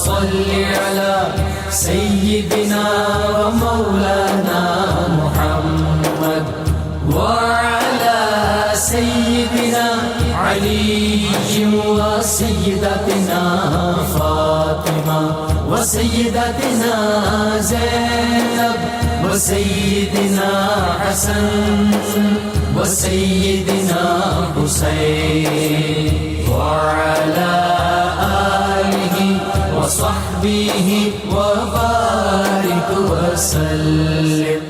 صل على سيدنا ومولانا محمد وعلى سيدنا علي وسيدتنا فاطمة وسيدتنا زينب وسيدنا حسن وسيدنا حسين وعلى آله وصحبه وبارك وسلم.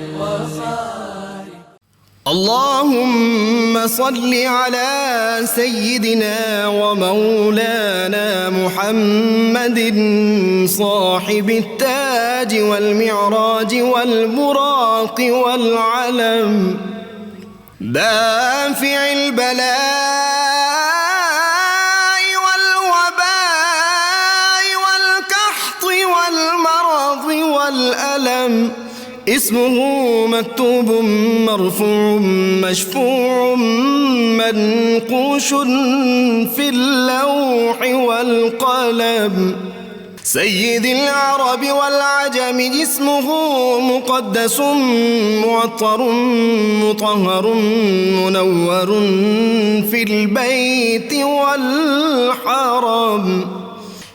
اللهم صل على سيدنا ومولانا محمد صاحب التاج والمعراج والبراق والعلم دافع البلاء والوباء والقحط والمرض والألم اسمه مكتوب مرفوع مشفوع منقوش في اللوح والقلم سيد العرب والعجم اسمه مقدس معطر مطهر منور في البيت والحرم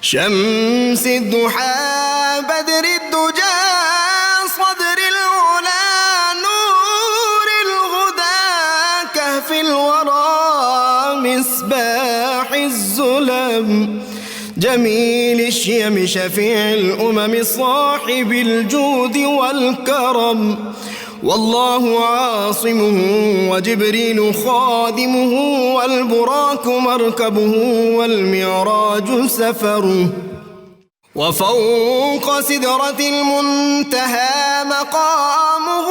شمس الضحى بدر الدجى صدر العلا نور الهدى كهف الورى مصباح الظلم جميل الشيم شفيع الأمم صاحب الجود والكرم والله عاصمه وجبريل خادمه والبراق مركبه والمعراج سفره وفوق سدرة المنتهى مقامه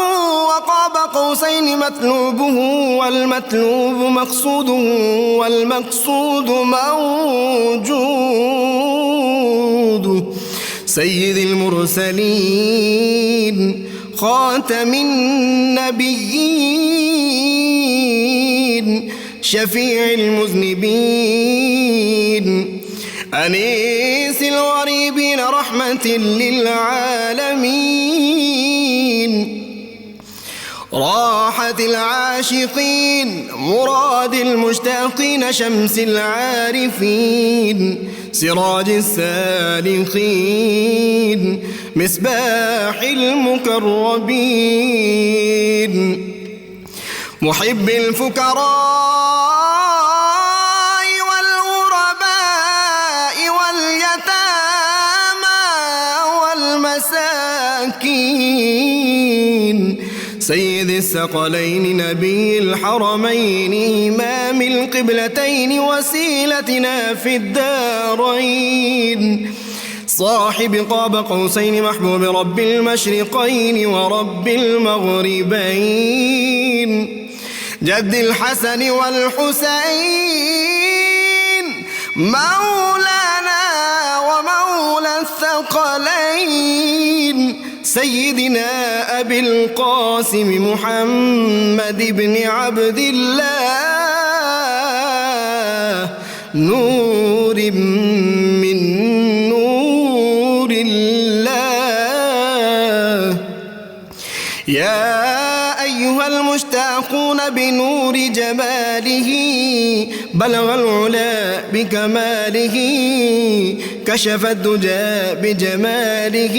وقاب قوسين مطلوبه والمطلوب مقصوده والمقصود موجود سيد المرسلين خاتم النبيين شفيع المذنبين أنيس الغريبين رحمة للعالمين راحة العاشقين مراد المشتاقين شمس العارفين سراج السالكين مصباح المقربين محب الفقراء سيد الثقلين نبي الحرمين إمام القبلتين وسيلتنا في الدارين صاحب قاب قوسين محبوب رب المشرقين ورب المغربين جد الحسن والحسين مولانا ومولى الثقلين سيدنا أبي القاسم محمد بن عبد الله نور من نور الله يا أيها المشتاقون بنور جماله بلغ العلا بكماله كشف الدجى بجماله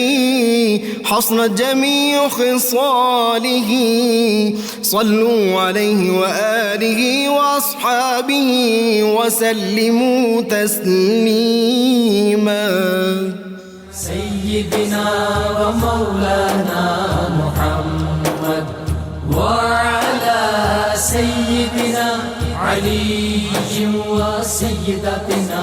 حصنت جميع خصاله صلوا عليه وآله وأصحابه وسلموا تسليما سيدنا ومولانا محمد وعلى سيدنا علي وسيدتنا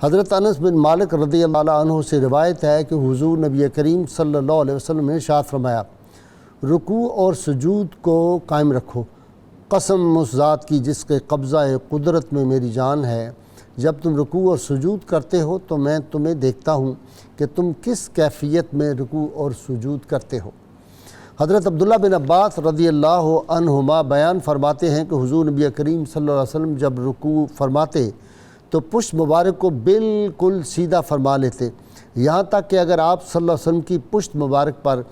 حضرت انس بن مالک رضی اللہ عنہ سے روایت ہے کہ حضور نبی کریم صلی اللہ علیہ وسلم نے ارشاد فرمایا، رکوع اور سجود کو قائم رکھو، قسم اس ذات کی جس کے قبضہ قدرت میں میری جان ہے، جب تم رکوع اور سجود کرتے ہو تو میں تمہیں دیکھتا ہوں کہ تم کس کیفیت میں رکوع اور سجود کرتے ہو۔ حضرت عبداللہ بن عباس رضی اللہ عنہما بیان فرماتے ہیں کہ حضور نبی کریم صلی اللہ علیہ وسلم جب رکوع فرماتے تو پشت مبارک کو بالکل سیدھا فرما لیتے، یہاں تک کہ اگر آپ صلی اللہ علیہ وسلم کی پشت مبارک پر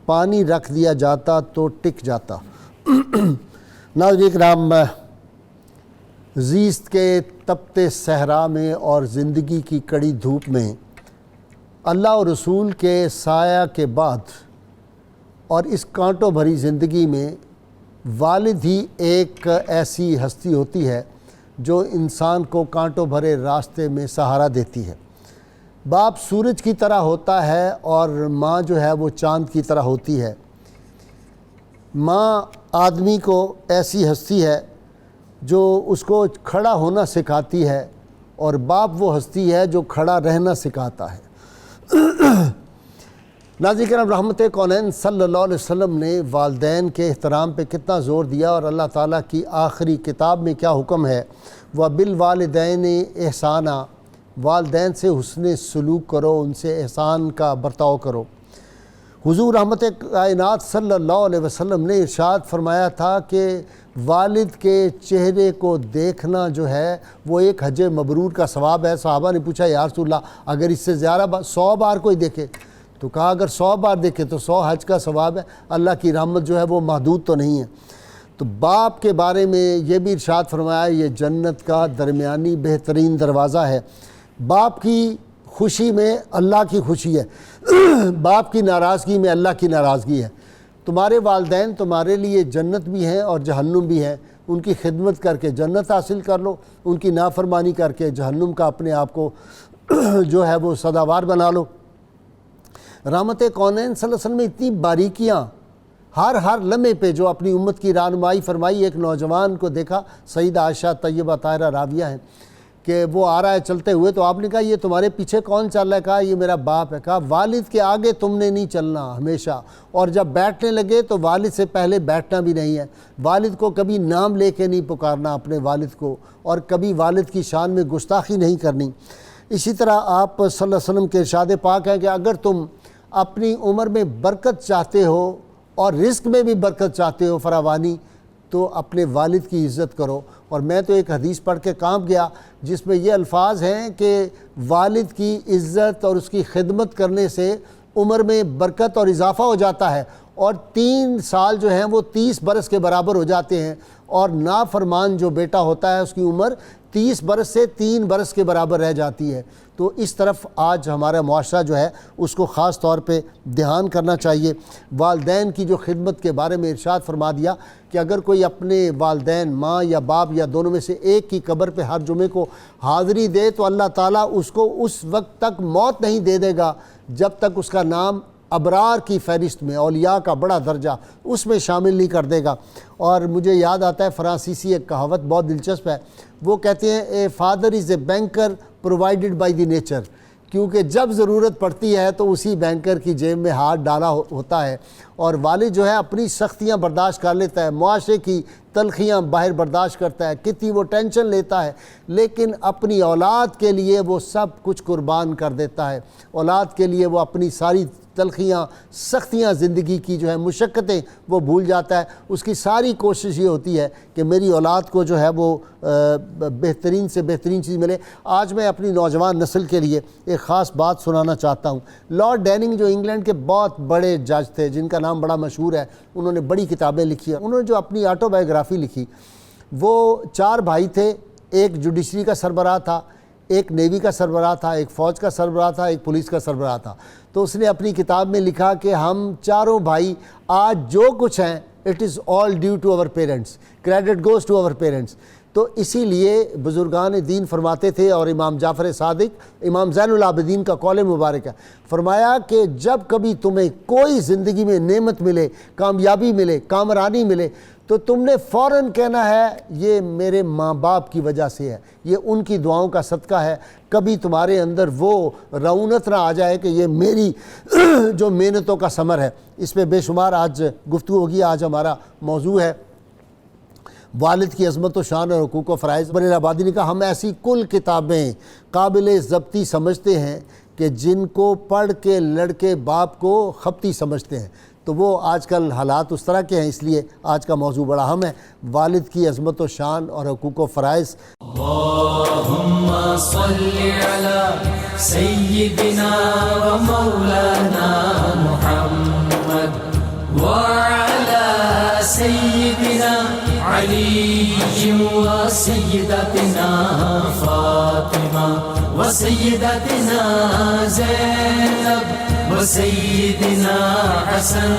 پانی رکھ دیا جاتا تو ٹک جاتا۔ ناظرین کرام، زیست کے تپتے صحرا میں اور زندگی کی کڑی دھوپ میں اللہ اور رسول کے سایہ کے بعد اور اس کانٹوں بھری زندگی میں والد ہی ایک ایسی ہستی ہوتی ہے جو انسان کو کانٹوں بھرے راستے میں سہارا دیتی ہے۔ باپ سورج کی طرح ہوتا ہے اور ماں جو ہے وہ چاند کی طرح ہوتی ہے۔ ماں آدمی کو ایسی ہستی ہے جو اس کو کھڑا ہونا سکھاتی ہے، اور باپ وہ ہستی ہے جو کھڑا رہنا سکھاتا ہے۔ ناظرین کرام، رحمت کونین صلی اللہ علیہ وسلم نے والدین کے احترام پہ کتنا زور دیا، اور اللہ تعالیٰ کی آخری کتاب میں کیا حکم ہے، وَبِالْوَالِدَيْنِ احسانًا، والدین سے حسن سلوک کرو، ان سے احسان کا برتاؤ کرو۔ حضور رحمت کائنات صلی اللہ علیہ وسلم نے ارشاد فرمایا تھا کہ والد کے چہرے کو دیکھنا جو ہے وہ ایک حج مبرور کا ثواب ہے۔ صحابہ نے پوچھا، یا رسول اللہ اگر اس سے زیادہ 100 بار کوئی دیکھے؟ تو کہا اگر 100 بار دیکھے تو 100 حج کا ثواب ہے، اللہ کی رحمت جو ہے وہ محدود تو نہیں ہے۔ تو باپ کے بارے میں یہ بھی ارشاد فرمایا، یہ جنت کا درمیانی بہترین دروازہ ہے۔ باپ کی خوشی میں اللہ کی خوشی ہے، باپ کی ناراضگی میں اللہ کی ناراضگی ہے۔ تمہارے والدین تمہارے لیے جنت بھی ہیں اور جہنم بھی ہیں، ان کی خدمت کر کے جنت حاصل کر لو، ان کی نافرمانی کر کے جہنم کا اپنے آپ کو جو ہے وہ سزاوار بنا لو۔ رحمت کونین صلی اللہ علیہ وسلم نے اتنی باریکیاں ہر لمحے پہ جو اپنی امت کی رہنمائی فرمائی۔ ایک نوجوان کو دیکھا، سیدہ عائشہ طیبہ طاہرہ راویہ ہیں، کہ وہ آ رہا ہے چلتے ہوئے، تو آپ نے کہا یہ تمہارے پیچھے کون چل رہا ہے؟ کہا یہ میرا باپ ہے۔ کہا والد کے آگے تم نے نہیں چلنا ہمیشہ، اور جب بیٹھنے لگے تو والد سے پہلے بیٹھنا بھی نہیں ہے، والد کو کبھی نام لے کے نہیں پکارنا اپنے والد کو، اور کبھی والد کی شان میں گستاخی نہیں کرنی۔ اسی طرح آپ صلی اللہ علیہ وسلم کے ارشاد پاک ہے کہ اگر تم اپنی عمر میں برکت چاہتے ہو اور رزق میں بھی برکت چاہتے ہو، فراوانی، تو اپنے والد کی عزت کرو۔ اور میں تو ایک حدیث پڑھ کے کانپ گیا جس میں یہ الفاظ ہیں کہ والد کی عزت اور اس کی خدمت کرنے سے عمر میں برکت اور اضافہ ہو جاتا ہے، اور 3 سال جو ہیں وہ 30 برس کے برابر ہو جاتے ہیں، اور نافرمان جو بیٹا ہوتا ہے اس کی عمر 30 برس سے 3 برس کے برابر رہ جاتی ہے۔ تو اس طرف آج ہمارا معاشرہ جو ہے اس کو خاص طور پہ دھیان کرنا چاہیے۔ والدین کی جو خدمت کے بارے میں ارشاد فرما دیا کہ اگر کوئی اپنے والدین ماں یا باپ یا دونوں میں سے ایک کی قبر پہ ہر جمعے کو حاضری دے تو اللہ تعالیٰ اس کو اس وقت تک موت نہیں دے دے گا جب تک اس کا نام ابرار کی فہرست میں، اولیاء کا بڑا درجہ، اس میں شامل نہیں کر دے گا۔ اور مجھے یاد آتا ہے فرانسیسی ایک کہاوت بہت دلچسپ ہے، وہ کہتے ہیں a father is a banker provided by the nature, کیونکہ جب ضرورت پڑتی ہے تو اسی بینکر کی جیب میں ہاتھ ڈالا ہوتا ہے، اور والد جو ہے اپنی سختیاں برداشت کر لیتا ہے، معاشرے کی تلخیاں باہر برداشت کرتا ہے، کتنی وہ ٹینشن لیتا ہے، لیکن اپنی اولاد کے لیے وہ سب کچھ قربان کر دیتا ہے۔ اولاد کے لیے وہ اپنی ساری تلخیاں، سختیاں، زندگی کی جو ہے مشقتیں وہ بھول جاتا ہے۔ اس کی ساری کوشش یہ ہوتی ہے کہ میری اولاد کو جو ہے وہ بہترین سے بہترین چیز ملے۔ آج میں اپنی نوجوان نسل کے لیے ایک خاص بات سنانا چاہتا ہوں۔ لارڈ ڈیننگ جو انگلینڈ کے بہت بڑے جج تھے، جن کا نام بڑا مشہور ہے، انہوں نے بڑی کتابیں لکھی ہیں۔ انہوں نے جو اپنی آٹو بایوگرافی لکھی، وہ 4 بھائی تھے، ایک جوڈیشری کا سربراہ تھا، ایک نیوی کا سربراہ تھا، ایک فوج کا سربراہ تھا، ایک پولیس کا سربراہ تھا۔ تو اس نے اپنی کتاب میں لکھا کہ ہم چاروں بھائی آج جو کچھ ہیں it is all due to our parents, credit goes to our parents. تو اسی لیے بزرگان دین فرماتے تھے، اور امام جعفر صادق، امام زین العابدین کا قول مبارک ہے، فرمایا کہ جب کبھی تمہیں کوئی زندگی میں نعمت ملے، کامیابی ملے، کامرانی ملے، تو تم نے فوراً کہنا ہے یہ میرے ماں باپ کی وجہ سے ہے، یہ ان کی دعاؤں کا صدقہ ہے۔ کبھی تمہارے اندر وہ رعونت نہ آ جائے کہ یہ میری جو محنتوں کا ثمر ہے۔ اس پہ بے شمار آج گفتگو ہوگی۔ آج ہمارا موضوع ہے والد کی عظمت و شان اور حقوق و فرائض۔ بنیر آبادی نے کہا ہم ایسی کل کتابیں قابل ضبطی سمجھتے ہیں کہ جن کو پڑھ کے لڑکے باپ کو خبطی سمجھتے ہیں۔ تو وہ آج کل حالات اس طرح کے ہیں، اس لیے آج کا موضوع بڑا اہم ہے، والد کی عظمت و شان اور حقوق و فرائض۔ اللهم صل على سيدنا ومولانا محمد وعلى سيدنا علي وسيدتنا فاطمة وسيدتنا زينب وسيدنا حسن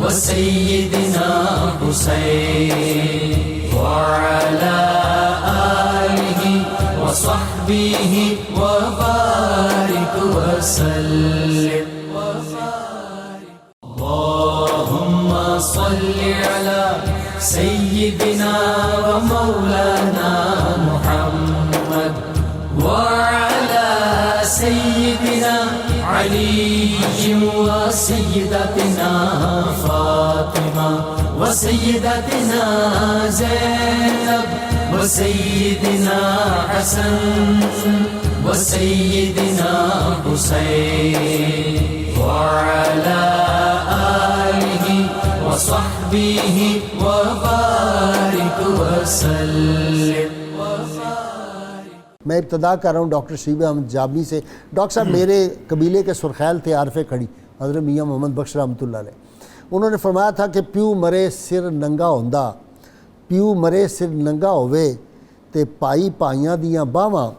وسيدنا حسين وعلى آله وصحبه وبارك وسلم اللهم صل على سيدنا ومولانا محمد وعلى سيدنا علي وسيدتنا فاطمة وسيدتنا زينب وسيدنا حسن وسيدنا حسين وعلى آله وصحبه وبارك وسلم۔ میں ابتدا کر رہا ہوں ڈاکٹر شیبہ احمد جابنی سے۔ ڈاکٹر صاحب میرے قبیلے کے سرخیل تھے عارف کھڑی حضرت میاں محمد بخش رحمۃ اللہ علیہ، انہوں نے فرمایا تھا کہ پیو مرے سر ننگا ہوندا، پیو مرے سر ننگا ہوئے تے پائی پائیاں دیاں باواں،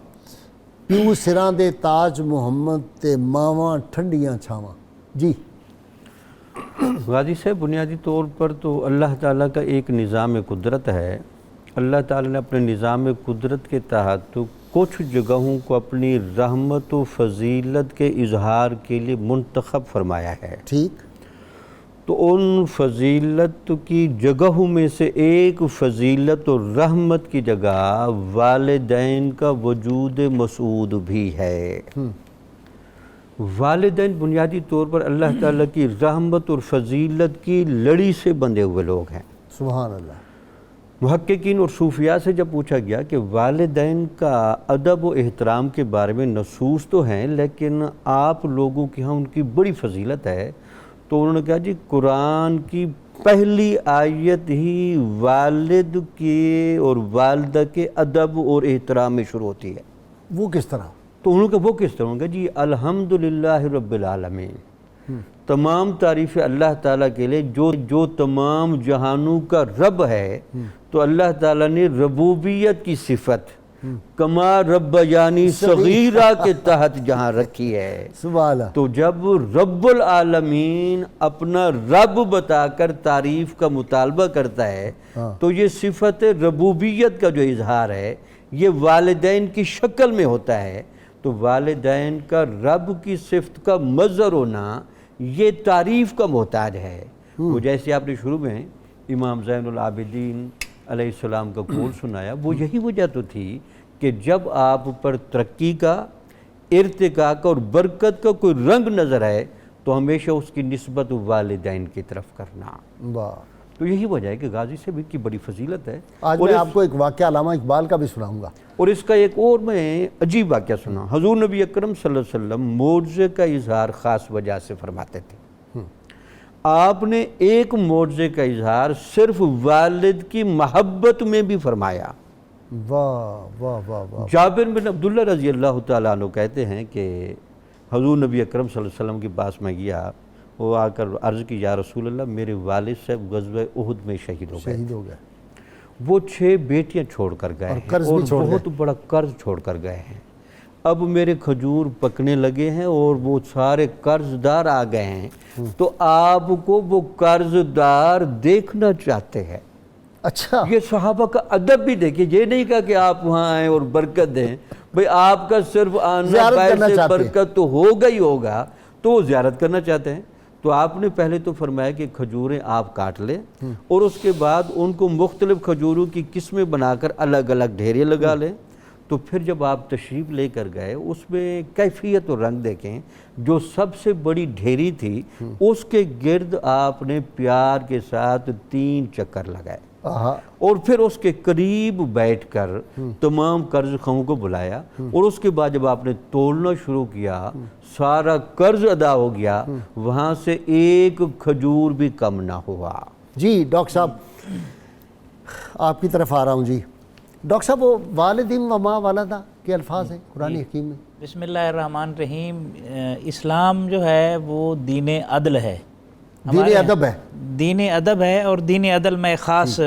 پیو سراں دے تاج محمد تے ماواں ٹھنڈیاں چھاواں۔ جی غازی صاحب، بنیادی طور پر تو اللہ تعالیٰ کا ایک نظام قدرت ہے۔ اللہ تعالیٰ نے اپنے نظام قدرت کے تحت کچھ جگہوں کو اپنی رحمت و فضیلت کے اظہار کے لیے منتخب فرمایا ہے۔ ٹھیک، تو ان فضیلت کی جگہوں میں سے ایک فضیلت و رحمت کی جگہ والدین کا وجود مسعود بھی ہے۔ والدین بنیادی طور پر اللہ تعالیٰ کی رحمت اور فضیلت کی لڑی سے بندھے ہوئے لوگ ہیں۔ سبحان اللہ۔ محققین اور صوفیاء سے جب پوچھا گیا کہ والدین کا ادب و احترام کے بارے میں نصوص تو ہیں لیکن آپ لوگوں کے ہاں ان کی بڑی فضیلت ہے، تو انہوں نے کہا جی قرآن کی پہلی آیت ہی والد کے اور والدہ کے ادب اور احترام میں شروع ہوتی ہے۔ وہ کس طرح؟ تو انہوں نے کہا وہ کس طرح؟ انہوں نے کہا جی الحمدللہ رب العالمین، تمام تعریف اللہ تعالیٰ کے لیے جو تمام جہانوں کا رب ہے۔ تو اللہ تعالیٰ نے ربوبیت کی صفت کما رب یعنی صغیرہ کے تحت جہاں رکھی ہے۔ سبحان اللہ۔ تو جب رب العالمین اپنا رب بتا کر تعریف کا مطالبہ کرتا ہے تو یہ صفت ربوبیت کا جو اظہار ہے یہ والدین کی شکل میں ہوتا ہے۔ تو والدین کا رب کی صفت کا مظہر ہونا یہ تعریف کا محتاج ہے۔ وہ جیسے آپ نے شروع میں امام زین العابدین علیہ السلام کا قول سنایا، وہ یہی وجہ تو تھی کہ جب آپ پر ترقی کا، ارتقاء کا اور برکت کا کوئی رنگ نظر آئے تو ہمیشہ اس کی نسبت والدین کی طرف کرنا۔ واہ، تو یہی وجہ ہے کہ غازی صاحب ان کی بڑی فضیلت ہے۔ آج میں آپ کو ایک واقعہ علامہ اقبال کا بھی سناؤں گا، اور اس کا ایک اور میں عجیب واقعہ سنا۔ حضور نبی اکرم صلی اللہ علیہ وسلم معجزے کا اظہار خاص وجہ سے فرماتے تھے۔ آپ نے ایک معجزے کا اظہار صرف والد کی محبت میں بھی فرمایا۔ واہ واہ واہ واہ۔ جابر بن عبداللہ رضی اللہ تعالیٰ عنہ کہتے ہیں کہ حضور نبی اکرم صلی اللہ علیہ وسلم کے پاس میں گیا، وہ آ کر عرض کی یا رسول اللہ میرے والد صاحب غزوہ احد میں شہید ہو گئے۔ وہ 6 بیٹیاں چھوڑ کر گئے ہیں اور بہت بڑا قرض چھوڑ کر گئے ہیں۔ اب میرے کھجور پکنے لگے ہیں اور وہ سارے قرض دار آ گئے ہیں، تو آپ کو وہ قرض دار دیکھنا چاہتے ہیں۔ اچھا، یہ صحابہ کا ادب بھی دیکھیے، یہ نہیں کہا کہ آپ وہاں آئیں اور برکت دیں، بھئی آپ کا صرف آنا باعث برکت تو ہوگا ہی ہوگا، تو وہ زیارت کرنا چاہتے ہیں۔ تو آپ نے پہلے تو فرمایا کہ کھجوریں آپ کاٹ لیں اور اس کے بعد ان کو مختلف کھجوروں کی قسمیں بنا کر الگ الگ ڈھیرے لگا لیں. تو پھر جب آپ تشریف لے کر گئے اس میں کیفیت اور رنگ دیکھیں. جو سب سے بڑی ڈھیری تھی اس کے گرد آپ نے پیار کے ساتھ 3 چکر لگائے اور پھر اس کے قریب بیٹھ کر تمام قرض خواہوں کو بلایا اور اس کے بعد جب آپ نے تولنا شروع کیا سارا قرض ادا ہو گیا, وہاں سے ایک کھجور بھی کم نہ ہوا. جی ڈاکٹر صاحب آپ کی طرف آ رہا ہوں. جی ڈاکٹر صاحب وہ والدین و ما والدہ کے الفاظ ہیں قرآن حکیم میں. بسم اللہ الرحمن الرحیم. اسلام جو ہے وہ دین عدل ہے, دین ادب ہے. دین ادب ہے اور دین عدل میں خاص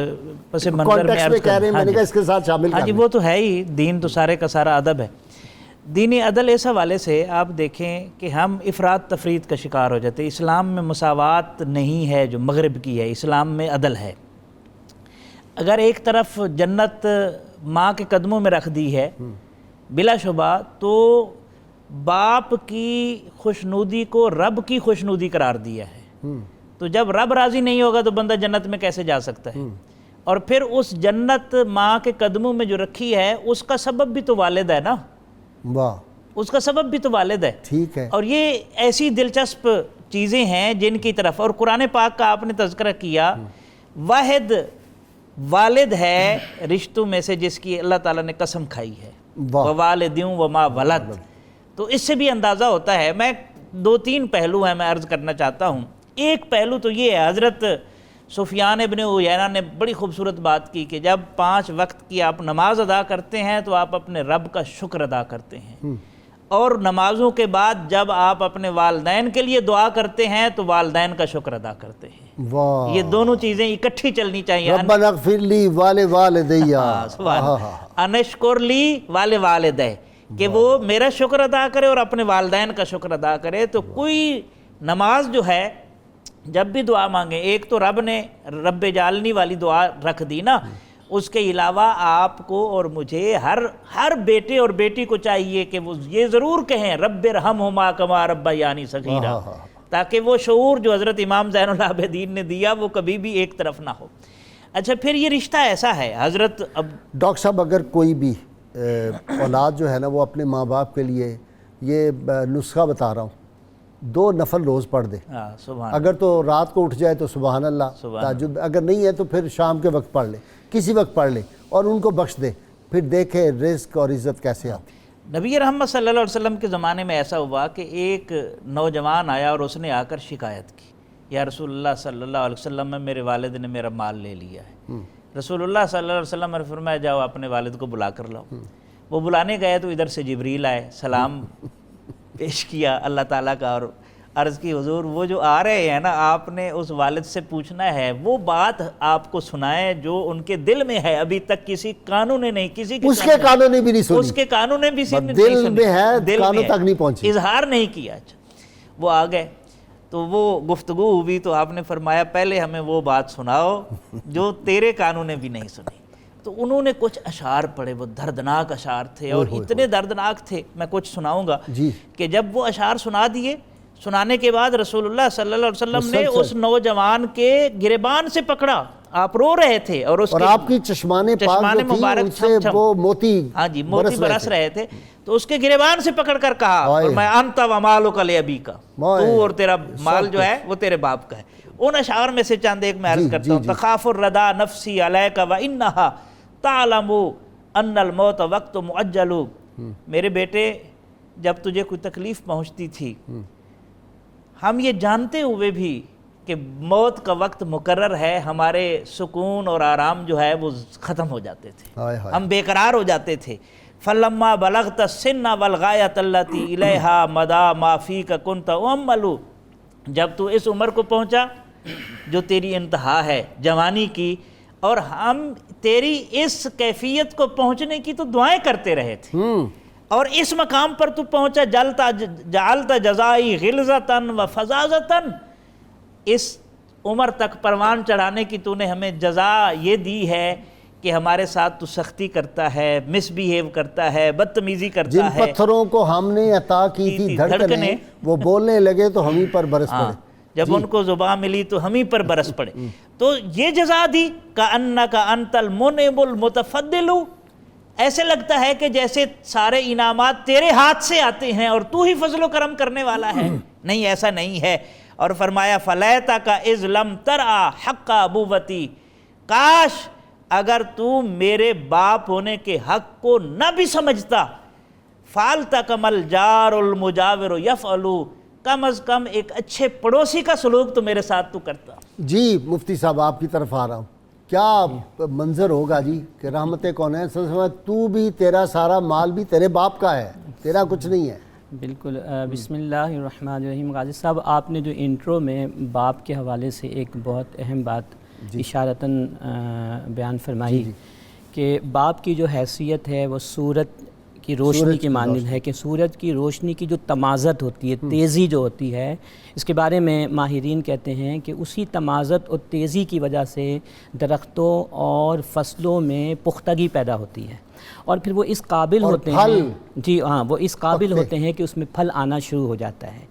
پس منظر میں عرض کہہ رہے ہیں, میں نے کہا اس کے ساتھ شامل ہاں جی وہ تو ہے ہی, دین تو سارے کا سارا ادب ہے. دین عدل اس حوالے سے آپ دیکھیں کہ ہم افراد تفرید کا شکار ہو جاتے ہیں. اسلام میں مساوات نہیں ہے جو مغرب کی ہے, اسلام میں عدل ہے. اگر ایک طرف جنت ماں کے قدموں میں رکھ دی ہے بلا شبہ, تو باپ کی خوشنودی کو رب کی خوشنودی قرار دیا ہے. تو جب رب راضی نہیں ہوگا تو بندہ جنت میں کیسے جا سکتا ہے؟ اور پھر اس جنت ماں کے قدموں میں جو رکھی ہے اس کا سبب بھی تو والد ہے نا. واہ, اس کا سبب بھی تو والد ہے. ٹھیک ہے. اور یہ ایسی دلچسپ چیزیں ہیں جن کی طرف, اور قرآن پاک کا آپ نے تذکرہ کیا, واحد والد ہے رشتوں میں سے جس کی اللہ تعالیٰ نے قسم کھائی ہے, ووالدین وما ولد. تو اس سے بھی اندازہ ہوتا ہے. میں 2-3 پہلو ہیں میں عرض کرنا چاہتا ہوں. ایک پہلو تو یہ ہے, حضرت سفیان ابن عیینہ نے بڑی خوبصورت بات کی کہ جب 5 وقت کی آپ نماز ادا کرتے ہیں تو آپ اپنے رب کا شکر ادا کرتے ہیں, اور نمازوں کے بعد جب آپ اپنے والدین کے لیے دعا کرتے ہیں تو والدین کا شکر ادا کرتے ہیں. واہ, یہ دونوں چیزیں اکٹھی چلنی چاہیے. ربنا اغفر لی والدیا انشکر لی والدہ, کہ وہ میرا شکر ادا کرے اور اپنے والدین کا شکر ادا کرے. تو کوئی نماز جو ہے جب بھی دعا مانگیں, ایک تو رب نے رب جعلنی والی دعا رکھ دی نا, اس کے علاوہ آپ کو اور مجھے ہر بیٹے اور بیٹی کو چاہیے کہ وہ یہ ضرور کہیں رب ارحمہما کما ربیانی صغیرا, تاکہ وہ شعور جو حضرت امام زین العابدین نے دیا وہ کبھی بھی ایک طرف نہ ہو. اچھا پھر یہ رشتہ ایسا ہے حضرت. اب ڈاکٹر صاحب اگر کوئی بھی اولاد جو ہے نا وہ اپنے ماں باپ کے لیے, یہ نسخہ بتا رہا ہوں, 2 نفل روز پڑھ دے, اگر تو رات کو اٹھ جائے تو سبحان اللہ تہجد, اگر نہیں ہے تو پھر شام کے وقت پڑھ لے, کسی وقت پڑھ لے, اور ان کو بخش دے, پھر دیکھے رزق اور عزت کیسے آتی. نبی رحمت صلی اللہ علیہ وسلم کے زمانے میں ایسا ہوا کہ ایک نوجوان آیا اور اس نے آ کر شکایت کی, یا رسول اللہ صلی اللہ علیہ وسلم میں میرے والد نے میرا مال لے لیا ہے. رسول اللہ صلی اللہ علیہ وسلم نے فرمایا جاؤ اپنے والد کو بلا کر لاؤ. وہ بلانے گئے تو ادھر سے جبریل آئے, سلام پیش کیا اللہ تعالیٰ کا, اور عرض کی حضور وہ جو آ رہے ہیں نا, آپ نے اس والد سے پوچھنا ہے وہ بات آپ کو سنائیں جو ان کے دل میں ہے, ابھی تک کسی کانوں نے نہیں, کسی کے اس کے کانوں نے بھی نہیں سنی, اس کے کانوں نے بھی دل میں ہے, کانوں تک نہیں پہنچی, اظہار نہیں کیا. اچھا وہ آ گئے تو وہ گفتگو ہوئی تو آپ نے فرمایا پہلے ہمیں وہ بات سناؤ جو تیرے کانوں نے بھی نہیں سنی. تو انہوں نے کچھ اشعار پڑھے, وہ دردناک اشعار تھے اور اتنے دردناک تھے, میں کچھ سناؤں گا کہ جب وہ اشعار سنا دیے, سنانے کے بعد رسول اللہ صلی اللہ علیہ وسلم نے اس نوجوان کے گریبان سے پکڑا, آپ رو رہے تھے, اور آپ کی چشمان مبارک سے وہ موتی, ہاں جی موتی برس رہے تھے, تو اس کے گریبان سے پکڑ کر کہا میں انت و مالک لابیک, تو اور تیرا مال جو ہے وہ تیرے باپ کا ہے. ان اشعار میں سے چند ایک میں عرض کرتا ہوں. تخاف الردى نفسی علیک وانها تعلم ان الموت وقت مؤجل. میرے بیٹے جب تجھے کوئی تکلیف پہنچتی تھی ہم یہ جانتے ہوئے بھی کہ موت کا وقت مقرر ہے, ہمارے سکون اور آرام جو ہے وہ ختم ہو جاتے تھے, ہم بے قرار ہو جاتے تھے. فلما بلغت السن والغایۃ التی الیہا مدا ما فیک کنت امل, جب تو اس عمر کو پہنچا جو تیری انتہا ہے جوانی کی, اور ہم تیری اس کیفیت کو پہنچنے کی تو دعائیں کرتے رہے تھے, اور اس مقام پر تو پہنچا جعلت جزائی غلظتاً و فظاظتاً, اس عمر تک پروان چڑھانے کی تو نے ہمیں جزا یہ دی ہے کہ ہمارے ساتھ تو سختی کرتا ہے, مس بیہیو کرتا ہے, بدتمیزی کرتا ہے. جن پتھروں کو ہم نے عطا کی تھی دھڑکنیں, وہ بولنے لگے تو ہم ہی پر برس پڑے. جب ان کو زبان ملی تو ہم ہی پر برس پڑے. تو یہ جزا دی کأنک انت المنعم المتفضل، ایسے لگتا ہے کہ جیسے سارے انعامات تیرے ہاتھ سے آتے ہیں اور تو ہی فضل و کرم کرنے والا ہے. نہیں، ایسا نہیں ہے. اور فرمایا فلیتک اذ لم ترعی حق ابوتی، کاش اگر تو میرے باپ ہونے کے حق کو نہ بھی سمجھتا. فالتکم الجار المجاور یفعل، کم از کم ایک اچھے پڑوسی کا سلوک تو میرے ساتھ تو کرتا. جی مفتی صاحب آپ کی طرف آ رہا ہوں. کیا منظر ہوگا جی کہ رحمت کونین صلی اللہ علیہ وسلم، تو بھی تیرا سارا مال بھی تیرے باپ کا ہے، تیرا کچھ نہیں ہے. بالکل. بسم اللہ الرحمن الرحیم. غازی صاحب آپ نے جو انٹرو میں باپ کے حوالے سے ایک بہت اہم بات اشارتاً بیان فرمائی کہ باپ کی جو حیثیت ہے وہ سورج کی روشنی کی مانند ہے، کہ سورج کی روشنی کی جو تمازت ہوتی ہے، تیزی جو ہوتی ہے، اس کے بارے میں ماہرین کہتے ہیں کہ اسی تمازت اور تیزی کی وجہ سے درختوں اور فصلوں میں پختگی پیدا ہوتی ہے، اور پھر وہ اس قابل ہوتے ہیں، جی ہاں، وہ اس قابل ہوتے ہیں کہ اس میں پھل آنا شروع ہو جاتا ہے.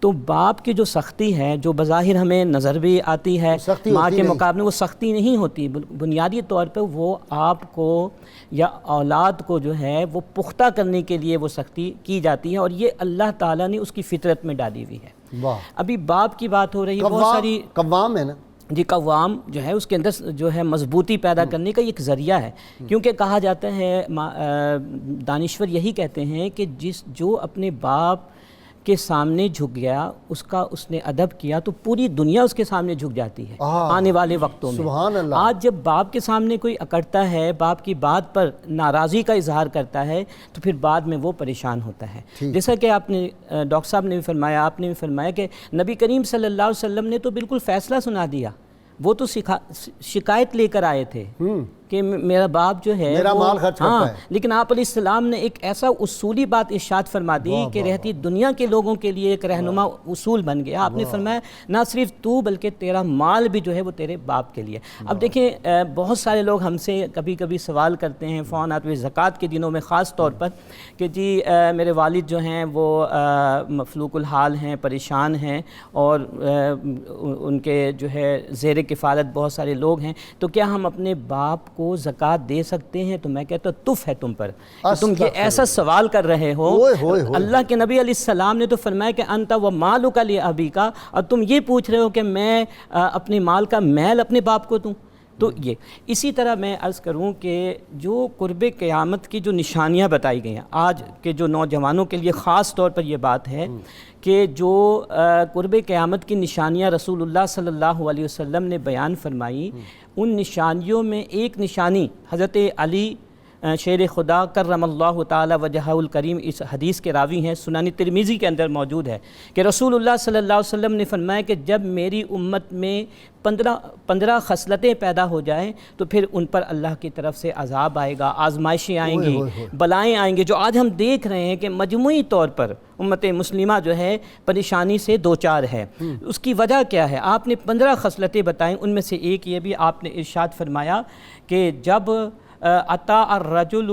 تو باپ کی جو سختی ہے، جو بظاہر ہمیں نظر بھی آتی ہے ماں کے مقابلے، وہ سختی نہیں ہوتی. بنیادی طور پہ وہ آپ کو یا اولاد کو جو ہے وہ پختہ کرنے کے لیے وہ سختی کی جاتی ہے، اور یہ اللہ تعالیٰ نے اس کی فطرت میں ڈالی ہوئی ہے. ابھی باپ کی بات ہو رہی ہے، بہت ساری قوام ہے نا جی، قوام جو ہے اس کے اندر جو ہے مضبوطی پیدا کرنے کا ایک ذریعہ ہے. کیونکہ کہا جاتا ہے، دانشور یہی کہتے ہیں کہ جو اپنے باپ کے سامنے جھک گیا، اس نے ادب کیا، تو پوری دنیا اس کے سامنے جھک جاتی ہے آنے والے وقتوں میں. سبحان اللہ. آج جب باپ کے سامنے کوئی اکڑتا ہے، باپ کی بات پر ناراضی کا اظہار کرتا ہے، تو پھر بعد میں وہ پریشان ہوتا ہے. جیسا کہ آپ نے ڈاکٹر صاحب نے بھی فرمایا، آپ نے بھی فرمایا کہ نبی کریم صلی اللہ علیہ وسلم نے تو بالکل فیصلہ سنا دیا. وہ تو شکایت لے کر آئے تھے کہ میرا باپ جو ہے میرا مال خرچ کرتا ہے، لیکن آپ علیہ السلام نے ایک ایسا اصولی بات ارشاد فرما دی کہ رہتی دنیا کے لوگوں کے لیے ایک رہنما اصول بن گیا. آپ نے فرمایا نہ صرف تو بلکہ تیرا مال بھی جو ہے وہ تیرے باپ کے لیے. اب دیکھیں، بہت سارے لوگ ہم سے کبھی کبھی سوال کرتے ہیں فوانات و زکوٰۃ کے دنوں میں خاص طور پر کہ جی میرے والد جو ہیں وہ مفلوق الحال ہیں، پریشان ہیں، اور ان کے جو ہے زیر کفالت بہت سارے لوگ ہیں، تو کیا ہم اپنے باپ کو زکوٰۃ دے سکتے ہیں؟ تو میں کہتا ہوں تف ہے تم پر کہ تم یہ ایسا سوال کر رہے ہو. اللہ کے نبی علیہ السلام نے تو فرمایا کہ انت و مالک لابیک، اور تم یہ پوچھ رہے ہو کہ میں اپنے مال کا میل اپنے باپ کو دوں. تو یہ اسی طرح میں عرض کروں کہ جو قرب قیامت کی جو نشانیاں بتائی گئی ہیں آج کے جو نوجوانوں کے لیے خاص طور پر یہ بات ہے کہ جو قرب قیامت کی نشانیاں رسول اللہ صلی اللہ علیہ وسلم نے بیان فرمائی، ان نشانیوں میں ایک نشانی حضرت علی شیر خدا کرم اللہ تعالی وجہہ الکریم اس حدیث کے راوی ہیں، سنن ترمذی کے اندر موجود ہے کہ رسول اللہ صلی اللہ علیہ وسلم نے فرمایا کہ جب میری امت میں 15 خصلتیں پیدا ہو جائیں تو پھر ان پر اللہ کی طرف سے عذاب آئے گا، آزمائشیں آئیں گی، بلائیں آئیں گے، جو آج ہم دیکھ رہے ہیں کہ مجموعی طور پر امت مسلمہ جو ہے پریشانی سے دوچار ہے. اس کی وجہ کیا ہے؟ آپ نے 15 خصلتیں بتائیں، ان میں سے ایک یہ بھی آپ نے ارشاد فرمایا کہ جب اطاع الرجل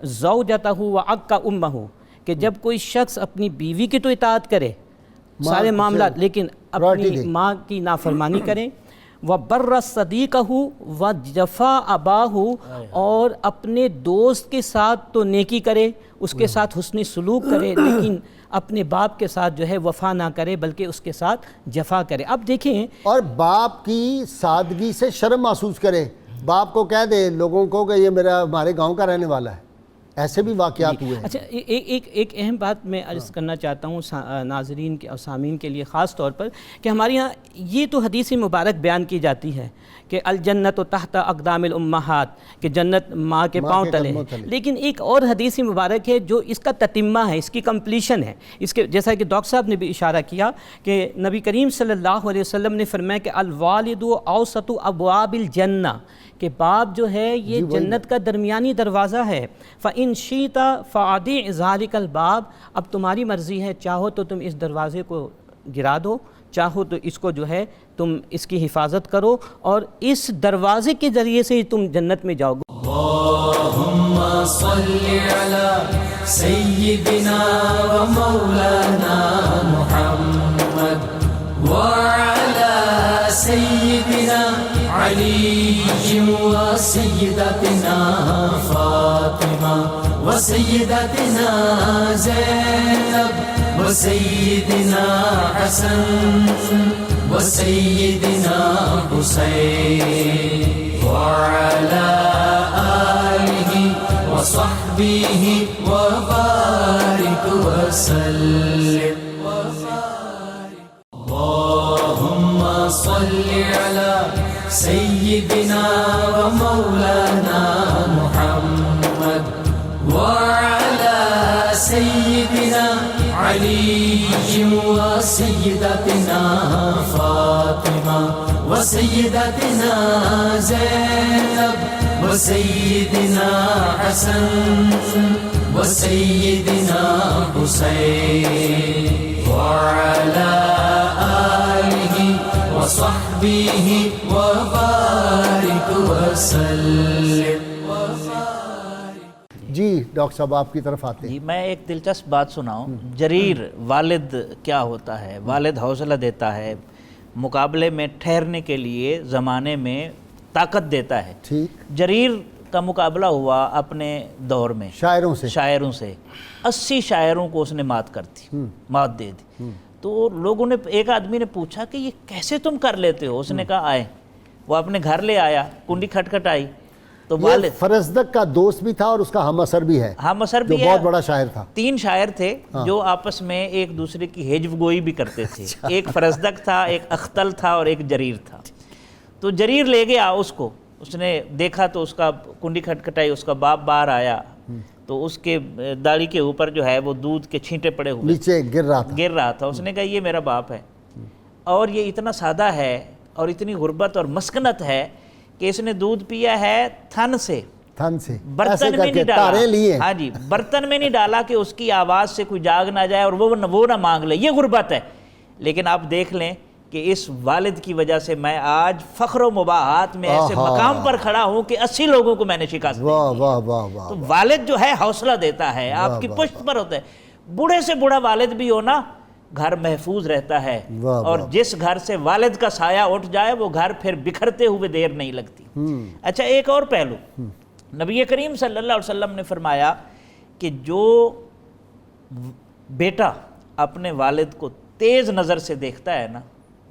زوجتہ وعق امہ، کہ جب کوئی شخص اپنی بیوی کی تو اطاعت کرے سارے معاملات، لیکن اپنی ماں کی نافرمانی کرے، وبر صدیقہ وجفا اباہ، اور اپنے دوست کے ساتھ تو نیکی کرے، اس کے ساتھ حسن سلوک کرے، لیکن اپنے باپ کے ساتھ جو ہے وفا نہ کرے بلکہ اس کے ساتھ جفا کرے. اب دیکھیں، اور باپ کی سادگی سے شرم محسوس کرے، باپ کو کہہ دے لوگوں کو کہ یہ میرا ہمارے گاؤں کا رہنے والا ہے. ایسے بھی واقعات ہوئے ہیں. اچھا، ایک اہم بات میں عرض کرنا چاہتا ہوں ناظرین کے اور سامعین کے لیے خاص طور پر کہ ہمارے یہاں یہ تو حدیث مبارک بیان کی جاتی ہے کہ الجنت تحت اقدام الامہات، کہ جنت ماں کے پاؤں تلے ہے، لیکن ایک اور حدیث مبارک ہے جو اس کا تتمہ ہے، اس کی کمپلیشن ہے. اس کے جیسا کہ ڈاکٹر صاحب نے بھی اشارہ کیا کہ نبی کریم صلی اللہ علیہ وسلم نے فرمایا کہ الوالد اوسط ابواب الجنہ، کہ باپ جو ہے یہ جنت کا درمیانی دروازہ ہے. فَإِن شِئْتَ فَأَعْدِعْ ذَلِكَ الْبَابَ، اب تمہاری مرضی ہے، چاہو تو تم اس دروازے کو گرا دو، چاہو تو اس کو جو ہے تم اس کی حفاظت کرو، اور اس دروازے کے ذریعے سے تم جنت میں جاؤ گے. اللہم صلی علی سیدنا و مولانا محمد سيدنا علي وسيدتنا فاطمة وسيدتنا زينب وسيدنا حسن وسيدنا حسين وعلى آله وصحبه وبارك وسلم. اللهم صل على سيدنا ومولانا محمد وعلى سيدنا علي وسيدتنا فاطمة وسيدتنا زينب وسيدنا حسن وسيدنا حسين وعلى آله وصحبه وبارك وسلم. جی ڈاکٹر صاحب آپ کی طرف آتے ہیں. جی میں ایک دلچسپ بات سناؤں. جریر والد کیا ہوتا ہے؟ والد حوصلہ دیتا ہے، مقابلے میں ٹھہرنے کے لیے زمانے میں طاقت دیتا ہے. ٹھیک. جریر کا مقابلہ ہوا اپنے دور میں شاعروں سے 80 شاعروں کو اس نے مات دے دی. تو لوگوں نے، ایک آدمی نے پوچھا کہ یہ کیسے تم کر لیتے ہو؟ اس نے کہا آئے. وہ اپنے گھر لے آیا، کنڈی کھٹکھٹائی تو والد فرزدق کا دوست بھی تھا اور اس کا ہم اثر بھی ہے، جو بہت بڑا شاعر تھا. 3 شاعر تھے جو آپس میں ایک دوسرے کی ہجو گوئی بھی کرتے تھے. ایک فرزدق تھا، ایک اختل تھا اور ایک جریر تھا. تو جریر لے گیا اس کو، اس نے دیکھا تو اس کا کنڈی کھٹکھٹائی، اس کا باپ باہر آیا تو اس کے داڑھی کے اوپر جو ہے وہ دودھ کے چھینٹے پڑے ہوئے نیچے گر رہا تھا. اس نے کہا یہ میرا باپ ہے اور یہ اتنا سادہ ہے اور اتنی غربت اور مسکنت ہے کہ اس نے دودھ پیا ہے تھن سے، برتن میں نہیں ڈالا. ہاں جی، برتن میں نہیں ڈالا کہ اس کی آواز سے کوئی جاگ نہ جائے اور وہ نہ مانگ لے. یہ غربت ہے. لیکن آپ دیکھ لیں کہ اس والد کی وجہ سے میں آج فخر و مباحات میں ایسے مقام پر کھڑا ہوں کہ 80 لوگوں کو میں نے شکست دی. تو والد جو ہے حوصلہ دیتا ہے، آپ کی پشت پر ہوتا ہے. بوڑھے سے بوڑھا والد بھی ہو نا، گھر محفوظ رہتا ہے. اور جس گھر سے والد کا سایہ اٹھ جائے وہ گھر پھر بکھرتے ہوئے دیر نہیں لگتی. اچھا ایک اور پہلو، نبی کریم صلی اللہ علیہ وسلم نے فرمایا کہ جو بیٹا اپنے والد کو تیز نظر سے دیکھتا ہے نا،